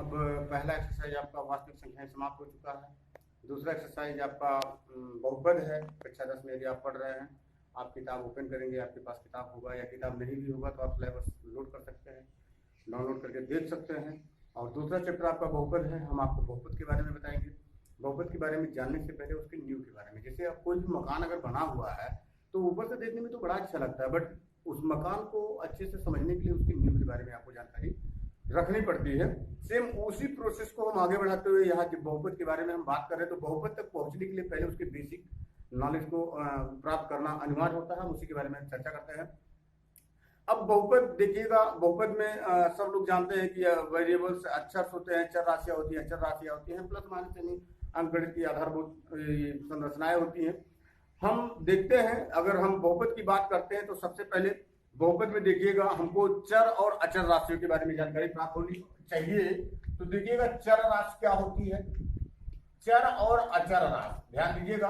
अब पहला एक्सरसाइज आपका वास्तविक संख्याएं समाप्त हो चुका है। दूसरा एक्सरसाइज आपका बहुपद है। कक्षा 10 में यदि आप पढ़ रहे हैं, आप किताब ओपन करेंगे, आपके पास किताब होगा या किताब नहीं भी होगा तो आप सिलेबस लोड कर सकते हैं, डाउनलोड करके देख सकते हैं। और दूसरा चैप्टर आपका बहुपद है। हम आपको बहुपद के बारे में बताएंगे। बहुपद के बारे में जानने से पहले उसके नींव के बारे में, जैसे आप कोई भी मकान अगर बना हुआ है तो ऊपर से देखने में तो बड़ा अच्छा लगता है, बट उस मकान को अच्छे से समझने के लिए उसकी नींव के बारे में आपको जानकारी रखनी पड़ती है। सेम उसी प्रोसेस को हम आगे बढ़ाते हुए यहाँ जब बहुपद के बारे में हम बात कर रहे हैं तो बहुपद तक पहुंचने के लिए पहले उसके बेसिक नॉलेज को प्राप्त करना अनिवार्य होता है। हम उसी के बारे में चर्चा करते हैं। अब बहुपद देखिएगा, बहुपद में सब लोग जानते हैं कि वेरिएबल्स अक्षर होते हैं, चर राशियां होती हैं, चर राशियां होती हैं, प्लस माइनस यानी अंकगणित की आधारभूत संरचनाएं होती हैं। हम देखते हैं, अगर हम बहुपद की बात करते हैं तो सबसे पहले बहुपद में देखिएगा हमको चर और अचर राशियों के बारे में जानकारी प्राप्त होनी चाहिए। तो देखिएगा चर राशि क्या होती है, चर और अचर राशि, ध्यान दीजिएगा।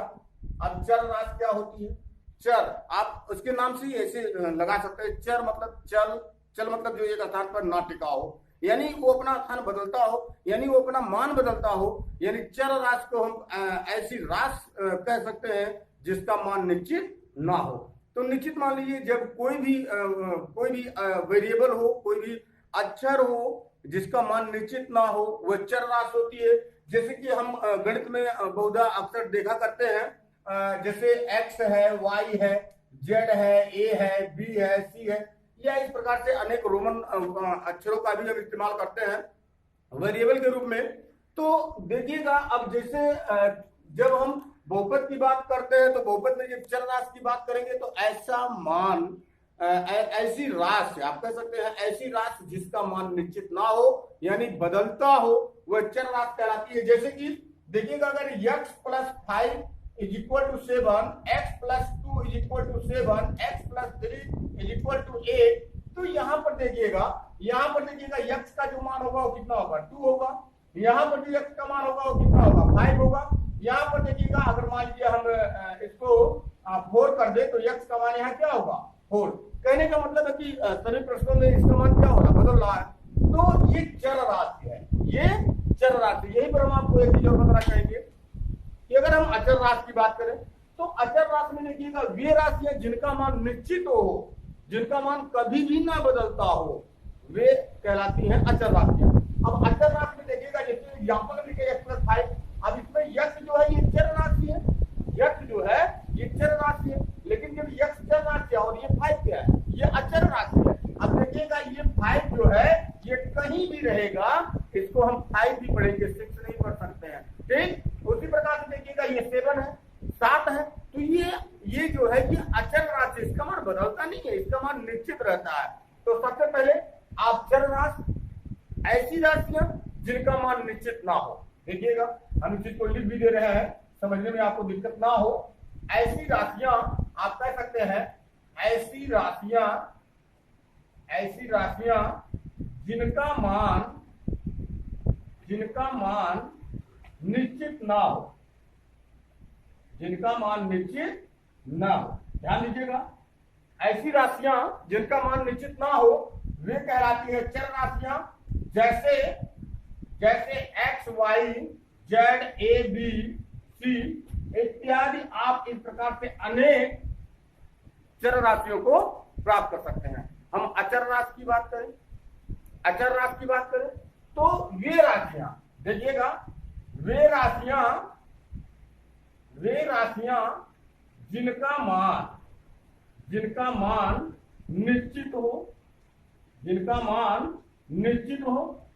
अब चर राशि क्या होती है? चर आप उसके नाम से ही ऐसे लगा सकते हैं। चर मतलब चल, चल मतलब जो एक स्थान पर ना टिका हो, यानी वो अपना स्थान बदलता हो, यानी वो अपना मान बदलता हो। यानी चर राशि को हम ऐसी राशि कह सकते हैं जिसका मान निश्चित ना हो। तो निश्चित मान लीजिए जब कोई भी वेरिएबल हो, कोई भी अक्षर हो जिसका मान निश्चित ना हो, वह चर राशि होती है। जैसे कि हम गणित में बहुधा अक्सर देखा करते हैं, जैसे x है, y है, z है, a है, b है, c है, या इस प्रकार से अनेक रोमन अक्षरों का भी हम इस्तेमाल करते हैं वेरिएबल के रूप में। तो देखिएगा अब जैसे जब हम बहुपद की बात करते हैं तो बहुपद में जब चर राशि की बात करेंगे तो ऐसा मान, ऐसी राशि आप कह सकते हैं, ऐसी राशि जिसका मान निश्चित ना हो यानी बदलता हो, वह चर राशि कहलाती है। जैसे कि देखिएगा अगर x + 5 = 7, x + 2 = 7, x + 3 = 8, तो यहाँ पर देखिएगा x का जो मान होगा वो कितना होगा? 2 होगा। यहाँ पर जो x का मान होगा वो कितना होगा? 5 होगा। यहाँ पर देखिएगा अगर मान लीजिए हम इसको 4 कर दे तो x का मान यहाँ क्या होगा? 4। कहने का मतलब है कि सभी प्रश्नों में इसका मान क्या हो रहा है? बदल रहा है। तो ये चर राशि है, ये चर राशि। यही पर हम आपको एक चीज और बताना चाहेंगे कि अगर हम अचर राशि की बात करें तो अचर राशि में देखिएगा वे राशियां जिनका मान निश्चित हो, जिनका मान कभी भी ना बदलता हो, वे कहलाती हैं अचर राशियां। अब अचर राशि में देखिएगा जैसे एग्जाम्पल में x + 5, अब इसमें यक्ष जो है ये चर राशि है, यक्ष जो है ये चर राशि है, लेकिन जब यक्ष चर राशि है और ये 5 क्या है? ये अचर राशि है। अब देखिएगा ये 5 जो है ये कहीं भी रहेगा, इसको हम 5 भी पढ़ेंगे, 6 नहीं पढ़ सकते हैं, ठीक। उसी प्रकार से देखिएगा ये 7 है, 7 है, तो ये जो है ये अचर राशि, इसका मान बदलता नहीं है, इसका मान निश्चित रहता है। तो सबसे पहले आप चर राशि, ऐसी राशियां जिनका मान निश्चित ना हो, देखिएगा हम इस चीज को लिख भी दे रहे हैं, समझने में आपको दिक्कत ना हो। ऐसी राशियां आप कह सकते हैं, ऐसी राशियां जिनका मान निश्चित ना हो, जिनका मान निश्चित ना हो, ध्यान दीजिएगा। ऐसी राशियां जिनका मान निश्चित ना हो वे कहलाती है चर राशियां। जैसे x, y, z, a, b, c इत्यादि आप इस प्रकार से अनेक चर राशियों को प्राप्त कर सकते हैं। हम अचर राशि की बात करें, तो वे राशियां देखिएगा, वे राशियां जिनका मान निश्चित हो,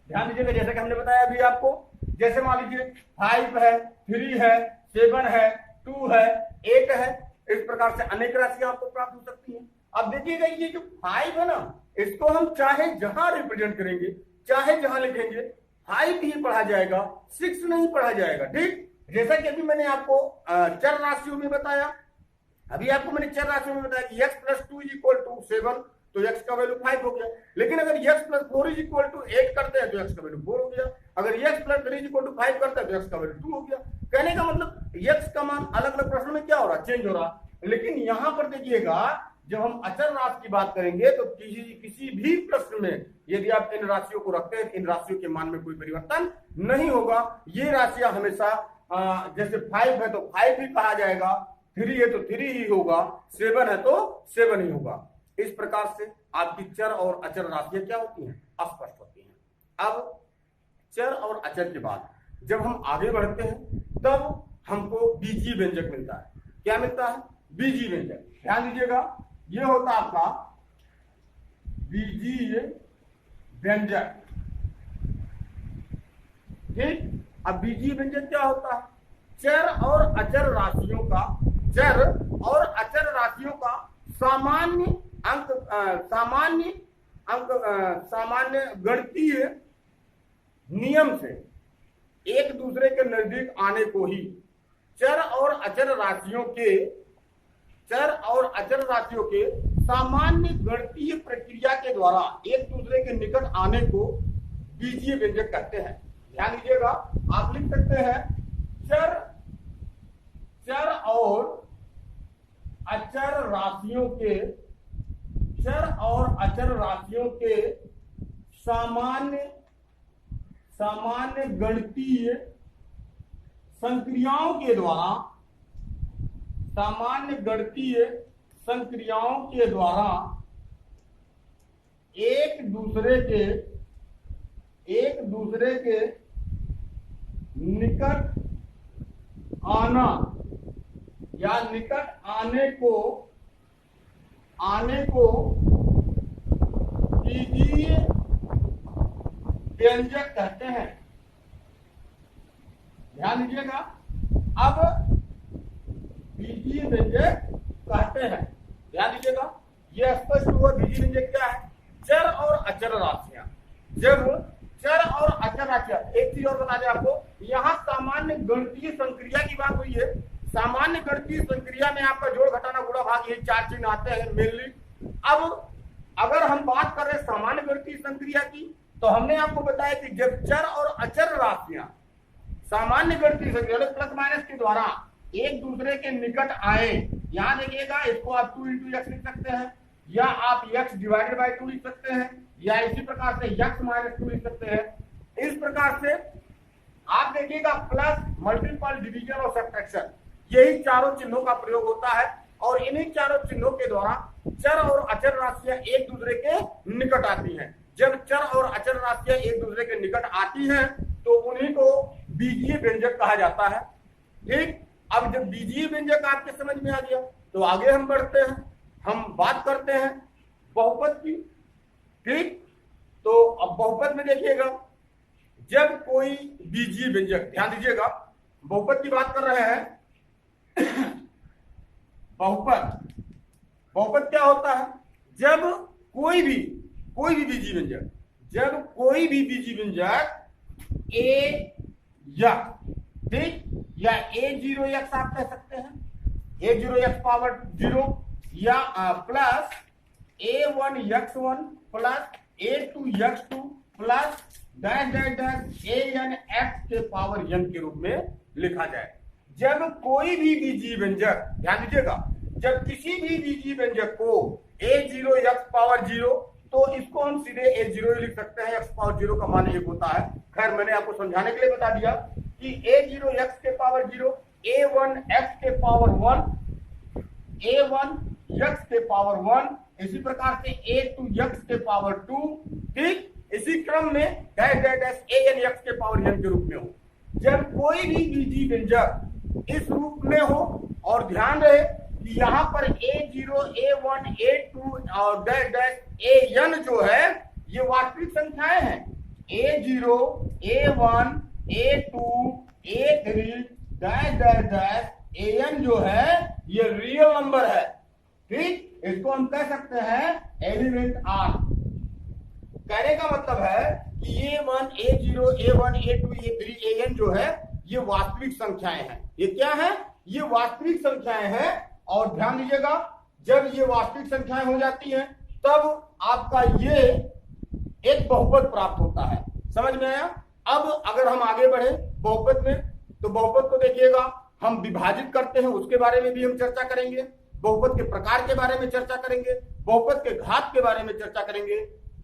ध्यान दीजिएगा। जैसे कि हमने बताया अभी आपको, जैसे मान लीजिए 5 है, 3 है, 7 है, 2 है, 8 है, इस प्रकार से अनेक राशियां आपको प्राप्त हो सकती हैं। अब देखिएगा ये जो 5 है ना, इसको हम चाहे जहां रिप्रेजेंट करेंगे, चाहे जहां लिखेंगे, 5 ही पढ़ा जाएगा, 6 नहीं पढ़ा जाएगा, ठीक। जैसा कि अभी मैंने आपको चर राशियों में बताया, कि x + 2 = 7, तो x का वैल्यू 5 हो गया। लेकिन अगर x + 4 = 8 करते हैं तो x का वैल्यू 4 हो गया। अगर x + 3 = 5 करते हैं तो x का वैल्यू 2 हो गया। कहने का मतलब x का मान अलग अलग प्रश्न में क्या हो रहा है? चेंज हो रहा। लेकिन यहां पर देखिएगा जब हम अचर राशि की बात करेंगे तो किसी भी प्रश्न में यदि आप इन राशियों को रखते हैं, इन राशियों के मान में कोई परिवर्तन नहीं होगा। ये राशियां हमेशा जैसे 5 है तो 5 ही कहा जाएगा, 3 है तो 3 ही होगा, 7 है तो 7 ही होगा। इस प्रकार से आपकी चर और अचर राशियां क्या होती हैं, अस्पष्ट होती हैं। अब चर और अचर के बाद जब हम आगे बढ़ते हैं तब हमको बीजीय व्यंजक मिलता है। क्या मिलता है, बीजीय व्यंजक। ध्यान दीजिएगा, ये होता है आपका बीजीय व्यंजक। ठीक, अब बीजीय व्यंजक क्या होता है, चर और अचर राशियों का, चर और अचर राशियों का सामान्य गणितीय नियम से एक दूसरे के नजदीक आने को ही चर और अचर राशियों के सामान्य गणितीय प्रक्रिया के द्वारा एक दूसरे के निकट आने को बीजीय व्यंजक कहते हैं। ध्यान दीजिएगा, आप लिख सकते हैं चर और अचर राशियों के सामान्य गणितीय संक्रियाओं के द्वारा एक दूसरे के निकट आना या निकट आने को बीजीय व्यंजक कहते हैं। ध्यान दीजिएगा, अब बीजीय व्यंजक कहते हैं। ध्यान दीजिएगा, यह स्पष्ट हुआ बीजीय व्यंजक क्या है, चर और अचर राशियां। जब चर और अचर राशियां, एक चीज और बता दें आपको, यहाँ सामान्य गणितीय संक्रिया की बात हुई है। सामान्य गणितीय संक्रिया में आपका जोड़ घटाना गुणा भाग, ये 4 चिन्ह आते हैं मेनली। अब अगर हम बात कर रहे हैं सामान्य गणितीय संक्रिया की, तो हमने आपको बताया कि जब चर और अचर राशियां सामान्य गणितीय संक्रिया प्लस माइनस के द्वारा एक दूसरे के निकट आए, यहां देखिएगा, इसको आप 2 × x लिख सकते हैं, या आप x डिवाइडेड बाय 2 लिख सकते हैं, या इसी प्रकार से x - 2 लिख सकते हैं। इस प्रकार से आप देखिएगा प्लस, मल्टीपल, डिवीजन और सब्ट्रैक्शन, यही चारों चिन्हों का प्रयोग होता है। और इन्हीं चारों चिन्हों के द्वारा चर और अचर राशियां एक दूसरे के निकट आती हैं। जब चर और अचर राशियां एक दूसरे के निकट आती हैं तो उन्हीं को बीजीय व्यंजक कहा जाता है। ठीक, अब जब बीजीय व्यंजक आपके समझ में आ गया तो आगे हम बढ़ते हैं, हम बात करते हैं बहुपद की। ठीक, तो अब बहुपद में देखिएगा, जब कोई बीजीय व्यंजक, ध्यान दीजिएगा, बहुपद की बात कर रहे हैं। बहुपद क्या होता है, जब कोई भी बीजीय व्यंजक, ए यक्स, ठीक, या a0x आप कह सकते हैं, a0x पावर 0, या plus a1x1 plus a2x2 plus dash dash dash an x के पावर n के रूप में लिखा जाए। जब कोई भी बीजीय व्यंजक, ध्यान दीजिएगा, जब किसी भी बीजीय व्यंजक को a0x पावर 0, तो इसको हम सीधे a0 लिख सकते हैं, x पावर 0 का मान 1 होता है। खैर, मैंने आपको समझाने के लिए बता दिया कि a0x के पावर 0, a1x के पावर 1, a1x के पावर 1, इसी प्रकार से a2x के पावर 2, ठीक, इसी क्रम में डैश डैश डैश anx के पावर n के रूप में हो। जब कोई भी बीजीय व्यंजक इस रूप में हो, और ध्यान रहे कि यहाँ पर a0, a1, a2 और डैश डैश an जो है ये वास्तविक संख्याएं हैं। a0, a1, a2, a3 dash dash dash an जो है ये रियल नंबर है। ठीक, इसको हम कह सकते हैं एलिमेंट r। कहने का मतलब है कि a1, a0, a1, a2, a3, an जो है ये वास्तविक संख्याएं हैं। ये क्या है, ये वास्तविक संख्याएं हैं। और ध्यान दीजिएगा, जब ये वास्तविक संख्याएं हो जाती हैं तब आपका ये एक बहुपद प्राप्त होता है। समझ में आया? अब अगर हम आगे बढ़े बहुपद में, तो बहुपद को देखिएगा, हम विभाजित करते हैं, उसके बारे में भी हम चर्चा करेंगे। बहुपद के प्रकार के बारे में चर्चा करेंगे, बहुपद के घात के बारे में चर्चा करेंगे।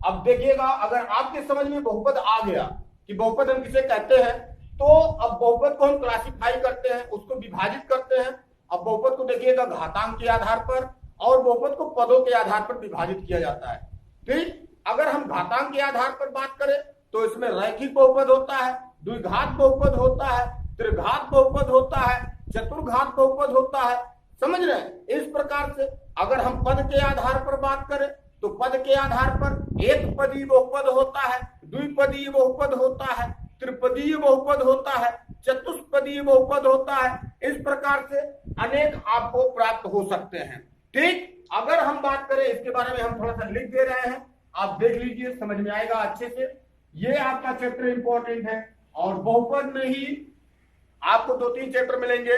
अब देखिएगा, अगर आपके समझ में बहुपद आ गया कि बहुपद हम किसे कहते हैं, तो अब बहुपद को हम क्लासिफाई करते हैं, उसको विभाजित करते हैं। अब बहुपद को देखिएगा घातांक के आधार पर और बहुपद को पदों के आधार पर विभाजित किया जाता है। ठीक, अगर हम घातांक के आधार पर बात करें तो इसमें रैखिक बहुपद होता है, द्विघात बहुपद होता है, त्रिघात बहुपद होता है, चतुर्घात बहुपद होता है। समझ रहे हैं? इस प्रकार से अगर हम पद के आधार पर बात करें तो पद के आधार पर एक पदीय बहुपद होता है, द्विपदीय बहुपद होता है, त्रिपदीय बहुपद होता है, चतुष्पदीय बहुपद होता है। इस प्रकार से अनेक आपको प्राप्त हो सकते हैं। ठीक, अगर हम बात करें इसके बारे में, हम थोड़ा सा लिख दे रहे हैं, आप देख लीजिए, समझ में आएगा अच्छे से। ये आपका चैप्टर इंपॉर्टेंट है और बहुपद में ही आपको 2-3 चैप्टर मिलेंगे।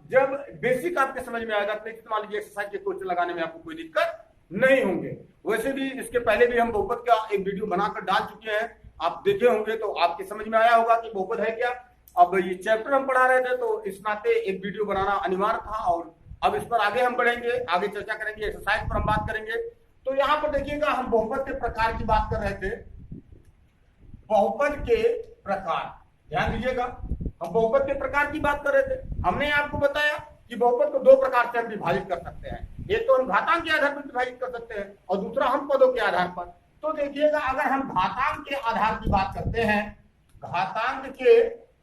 जब बेसिक आपके समझ में आएगा तो मान लीजिए एक्सरसाइज के क्वेश्चन लगाने में आपको कोई दिक्कत नहीं होंगे। वैसे भी इसके पहले भी हम बहुपद का एक वीडियो बनाकर डाल चुके हैं, आप देखे होंगे तो आपके समझ में आया होगा कि बहुपद है क्या। अब ये चैप्टर हम पढ़ा रहे थे तो इस नाते एक वीडियो बनाना अनिवार्य था और अब इस पर आगे हम बढ़ेंगे, आगे चर्चा करेंगे, एक्सरसाइज पर हम बात करेंगे। तो यहाँ पर देखिएगा, हम बहुपद के प्रकार की बात कर रहे थे। बहुपद के प्रकार, ध्यान दीजिएगा, हम बहुपद के प्रकार की बात कर रहे थे। हमने आपको बताया कि बहुपद को 2 प्रकार से हम विभाजित कर सकते हैं। एक तो हम घातांक के आधार पर विभाजित कर सकते हैं और दूसरा हम पदों के आधार पर। तो देखिएगा, अगर हम घातांक के आधार की बात करते हैं, घातांक के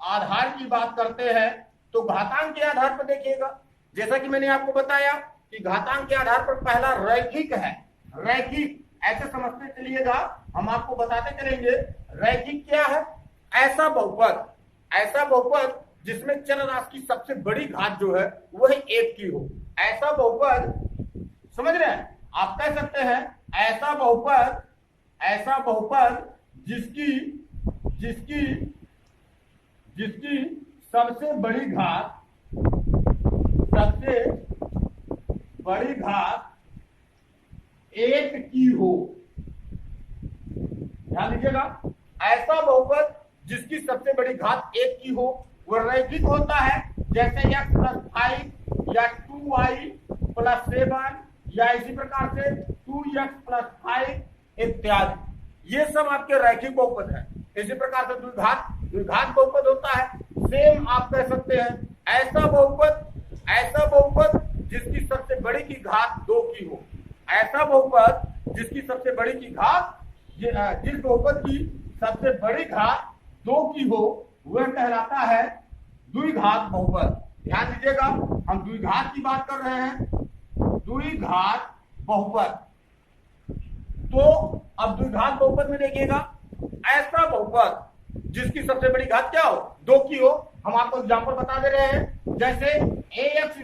आधार की बात करते हैं, तो घातांक के आधार पर देखिएगा, जैसा कि मैंने आपको बताया कि घातांक के आधार पर पहला रैखिक है। रैखिक ऐसे समझते चलिएगा, हम आपको बताते चलेंगे रैखिक क्या है। ऐसा बहुपद जिसमें चर राशि की सबसे बड़ी घात जो है वह 1 की हो। ऐसा बहुपद, समझ रहे हैं, आप कह सकते हैं ऐसा बहुपद जिसकी सबसे बड़ी घात 1 की हो। ध्यान दीजिएगा, ऐसा बहुपद जिसकी सबसे बड़ी घात 1 की हो वह रैखिक होता है। जैसे x + 5 या 2y + 7 या इसी प्रकार से 2x + 5 इत्यादि, ये सब आपके रैखिक बहुपद है। इसी प्रकार से द्विघात बहुपद होता है। सेम आप कह सकते हैं ऐसा बहुपद जिसकी सबसे बड़ी की घात 2 की हो। ऐसा बहुपद जिसकी सबसे बड़ी की घात, जिस बहुपद की सबसे बड़ी घात 2 की हो वह कहलाता है द्विघात बहुपद। ध्यान दीजिएगा, हम द्विघात की बात कर रहे हैं, द्विघात बहुपद। तो अब द्विघात बहुपद में देखिएगा, ऐसा बहुपद जिसकी सबसे बड़ी घात क्या हो, 2 की हो। हम आपको एग्जांपल बता दे रहे हैं, जैसे ax²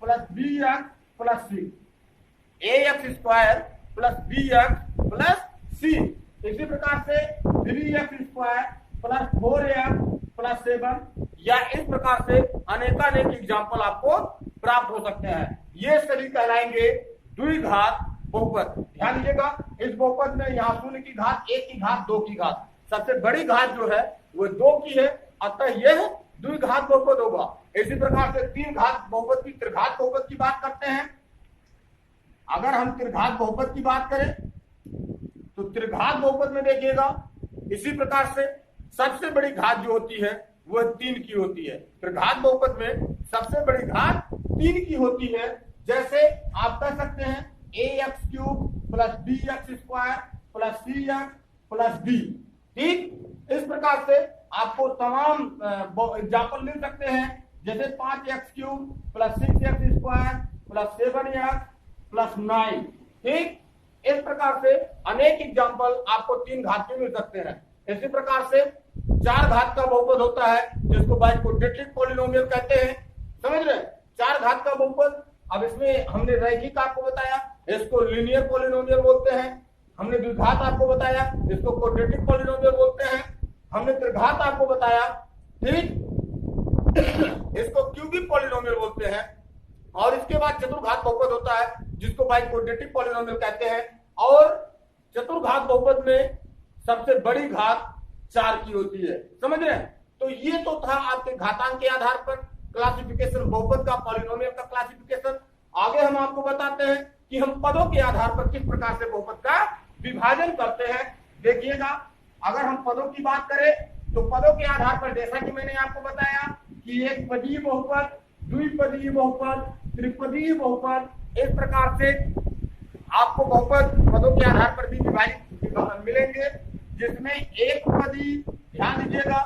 + bx + c, ax² + bx + c। इसी प्रकार से 3x² + 4x + 7 या इस प्रकार से अनेकानेक एग्जाम्पल आपको प्राप्त हो सकते हैं। ये सभी कहलाएंगे द्विघात बहुपद। ध्यान दीजिएगा, इस बहुपद में यहाँ 0 की घात, 1 की घात, 2 की घात, सबसे बड़ी घात जो है वो 2 की है, अतः यह द्विघात बहुपद होगा। इसी प्रकार से 3 घात बहुपद की, त्रिघात बहुपद की बात करते हैं। अगर हम त्रिघात बहुपद की बात करें तो त्रिघात बहुपद में देखिएगा, इसी प्रकार से सबसे बड़ी घात जो होती है वह 3 की होती है। त्रिघात बहुपद में सबसे बड़ी घात 3 की होती है। जैसे आप कह सकते हैं ax³ + bx² + cx + d। ठीक, इस प्रकार से आपको तमाम एग्जाम्पल मिल सकते हैं, जैसे 5x³ + 6x² + 7x + 9। ठीक, इस प्रकार से अनेक एग्जाम्पल आपको 3 घात के मिल सकते हैं। इसी प्रकार से 4 घात का बहुपद होता है जिसको बाइक्वाड्रेटिक पॉलिनोमियल कहते हैं। समझ रहे हैं, 4 घात का बहुपद। अब इसमें हमने रैखिक आपको बताया, इसको लीनियर पॉलिनोमियल बोलते हैं। हमने द्विघात आपको बताया, इसको क्वाड्रेटिक पॉलिनोमियल बोलते हैं। हमने त्रिघात आपको बताया, ठीक, इसको क्यूबिक पॉलिनोमियल बोलते हैं। और इसके बाद चतुर्घात बहुपद होता है जिसको बाइक्वाड्रेटिक पॉलिनोमियल कहते हैं। और चतुर्घात बहुपद में सबसे बड़ी घात 4 की होती है। समझ रहे हैं, तो ये तो था आपके घातांक के आधार पर। क्लासिफिकेशन बहुपद का, पॉलिनोमियल का क्लासिफिकेशन। आगे हम आपको बताते हैं कि हम पदों के आधार पर किस प्रकार से बहुपद का विभाजन करते हैं। देखिएगा, अगर हम पदों की बात करें तो पदों के आधार पर जैसा कि मैंने आपको बताया कि एक पदीय बहुपद, द्विपदीय बहुपद, त्रिपदीय बहुपद, इस प्रकार से आपको बहुपद पदों के आधार पर भी विभाजित मिलेंगे, जिसमें एक पदी, ध्यान दीजिएगा,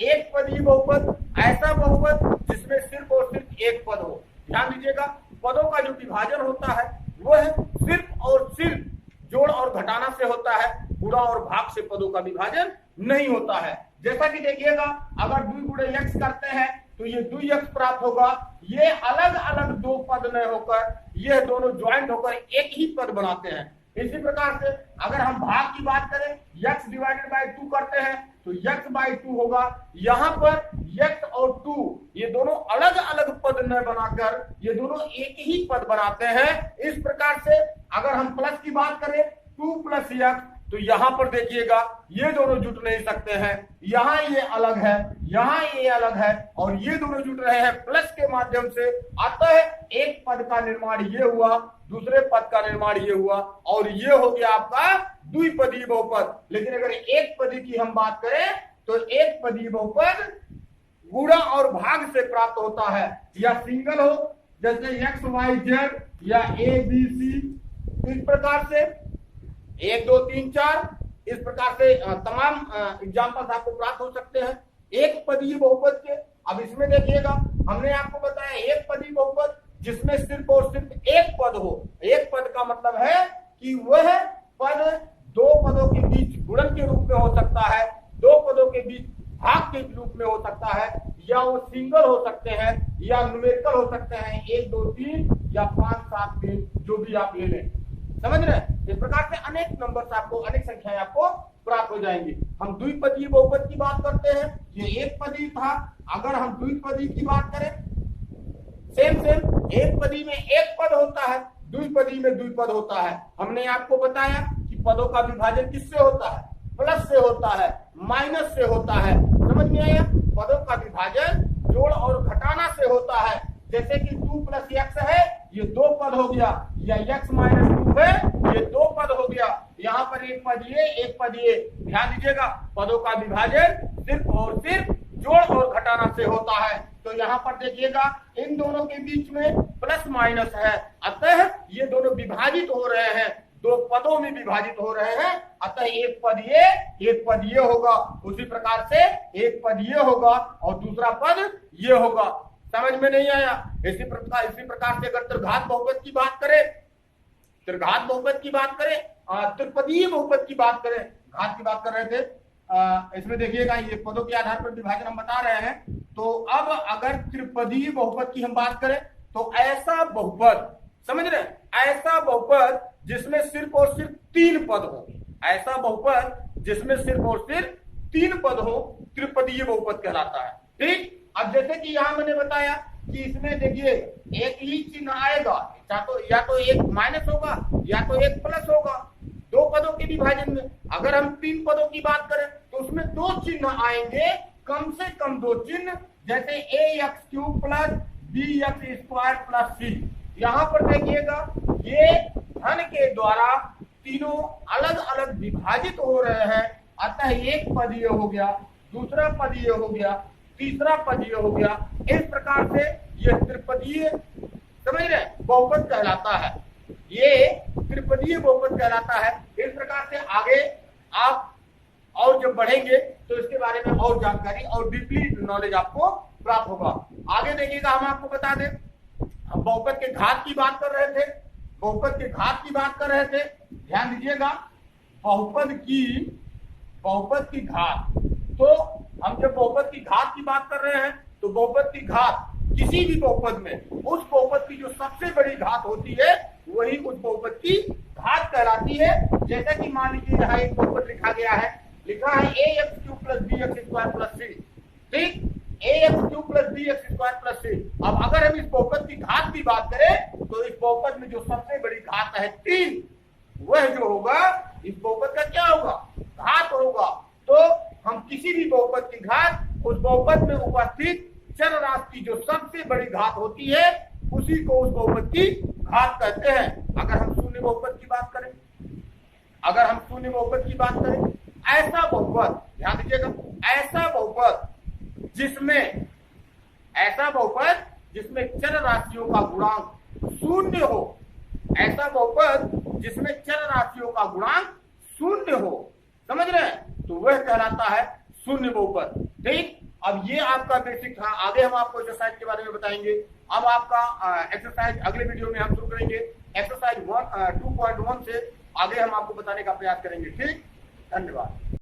एक पदी बहुपद, ऐसा बहुपद जिसमें सिर्फ और सिर्फ एक पद हो। ध्यान दीजिएगा, पदों का जो विभाजन होता है वो है सिर्फ और सिर्फ जोड़ और घटाना से होता है, गुणा और भाग से पदों का विभाजन नहीं होता है। जैसा कि देखिएगा, अगर 2 गुणे x करते हैं तो ये 2x प्राप्त होगा। ये अलग अलग दो पद न होकर ये दोनों ज्वाइंट होकर एक ही पद बनाते हैं। इसी प्रकार से अगर हम भाग की बात करें, x डिवाइडेड बाय 2 करते हैं तो x बाय 2 होगा। यहाँ पर x और 2 ये दोनों अलग अलग पद न बनाकर ये दोनों एक ही पद बनाते हैं। इस प्रकार से अगर हम प्लस की बात करें 2 प्लस x, तो यहाँ पर देखिएगा ये दोनों जुट नहीं सकते हैं, यहाँ ये अलग है, यहाँ ये अलग है, और ये दोनों जुट रहे हैं प्लस के माध्यम से। अतः एक पद का निर्माण ये हुआ, दूसरे पद का निर्माण ये हुआ, और ये हो गया आपका द्विपदीय बहुपद। लेकिन अगर एक पदी की हम बात करें तो एक पदीय बहुपद गुणा और भाग से प्राप्त होता है, या सिंगल हो जैसे x y z या a b c, इस प्रकार से 1 2 3 4 इस प्रकार से तमाम एग्जाम्पल्स आपको प्राप्त हो सकते हैं एक पदीय बहुपद के। अब इसमें देखिएगा, हमने आपको बताया एक पदीय बहुपद जिसमें सिर्फ और सिर्फ एक पद हो। एक पद का मतलब है कि वह पद दो पदों के बीच गुणन के रूप में हो सकता है, दो पदों के बीच भाग के रूप में हो सकता है, या वो सिंगल हो सकते हैं या न्यूमेरिकल हो सकते हैं, 1 2 3 या 5 7 3, जो भी आप ले लें। समझ रहे हैं? इस प्रकार से अनेक नंबर्स आपको, अनेक संख्याएं आपको प्राप्त हो जाएंगी। हम द्विपदीय बहुपद की बात करते हैं, ये एक पदी था। अगर हम द्विपदी की बात करें, सेम एक पदी में एक पद होता है, द्विपदी में द्विपद होता है। हमने आपको बताया कि पदों का विभाजन किससे होता है, प्लस से होता है, माइनस से होता है। समझ में आया? पदों का विभाजन जोड़ और घटाना से होता है। जैसे कि 2 प्लस x है, ये 2 पद हो गया, या x माइनस 2 है, ये 2 पद हो गया। यहाँ पर एक पद ये, एक पद ये। ध्यान दीजिएगा, पदों का विभाजन सिर्फ और सिर्फ जोड़ और घटाना से होता है। तो यहाँ पर देखिएगा, इन दोनों के बीच में प्लस माइनस है, अतः ये दोनों विभाजित हो रहे हैं, दो पदों में विभाजित हो रहे हैं। अतः एक पद ये होगा, उसी प्रकार से एक पद ये होगा और दूसरा पद ये होगा। समझ में नहीं आया? इसी प्रकार से अगर त्रिघात बहुपद की बात करें, त्रिघात बहुपद की बात करें, त्रिपदीय बहुपद की बात करें, घात की बात कर रहे थे। इसमें देखिएगा, ये पदों के आधार पर विभाजन हम बता रहे हैं। तो अब अगर त्रिपदीय बहुपद की हम बात करें तो ऐसा बहुपद, समझ रहे हैं, ऐसा बहुपद जिसमें सिर्फ और सिर्फ 3 पद हो, ऐसा बहुपद जिसमें सिर्फ और सिर्फ 3 पद हो, त्रिपदीय बहुपद कहलाता है। ठीक, अब जैसे कि यहाँ मैंने बताया कि इसमें देखिए एक ही चिन्ह आएगा, या तो एक माइनस होगा या तो एक प्लस होगा, दो पदों के विभाजन में। अगर हम 3 पदों की बात करें तो उसमें 2 चिन्ह आएंगे, कम से कम 2 चिन्ह, जैसे ax³ plus bx² plus c। यहाँ पर देखिएगा, ये धन के द्वारा तीनों अलग अलग विभाजित हो रहे हैं। अतः एक पद ये हो गया, दूसरा पद ये हो गया, तीसरा पद ये हो गया। इस प्रकार से ये त्रिपदीय, समझ रहे, बहुपद कहलाता है। ये त्रिपदीय बहुपद कहलाता है। इस प्रकार से आगे आप और जब बढ़ेंगे तो इसके बारे में और जानकारी और डीपली नॉलेज आपको प्राप्त होगा। आगे देखिएगा, हम आपको बता दें, हम बहुपद के घात की बात कर रहे थे, बहुपद के घात की बात कर रहे थे। ध्यान दीजिएगा, बहुपद की घात, तो हम जब बहुपद की घात की बात कर रहे हैं तो बहुपद की घात किसी भी बहुपद में उस बहुपद की जो सबसे बड़ी घात होती है वही उस बहुपद की घात कहलाती है। जैसा कि मान लीजिए यहाँ एक बहुपद लिखा गया है, लिखा है ax³ plus bx² plus c। ठीक, ax³ plus bx² plus c। अब अगर हम इस बहुपद की घात की बात करें तो इस बहुपद में जो सबसे बड़ी घात है 3, वह जो होगा इस बहुपद का क्या होगा, घात होगा। तो हम किसी भी बहुपद की घात उस बहुपद में उपस्थित चर राशि की जो सबसे बड़ी घात होती है उसी को उस बहुपद की घात कहते हैं। अगर हम शून्य बहुपद की बात करें, अगर हम शून्य बहुपद की बात करें, ऐसा बहुपद, ध्यान दीजिएगा, ऐसा बहुपद जिसमें चर राशियों का गुणांक शून्य हो, ऐसा बहुपद जिसमें चर राशियों का गुणांक शून्य हो, समझ रहे हैं, तो वह कहलाता है शून्य बहुपद। ठीक, अब ये आपका बेसिक था। आगे हम आपको एक्सरसाइज के बारे में बताएंगे। अब आपका एक्सरसाइज अगले वीडियो में हम शुरू करेंगे। एक्सरसाइज 2.1 से आगे हम आपको बताने का प्रयास करेंगे। ठीक, धन्यवाद।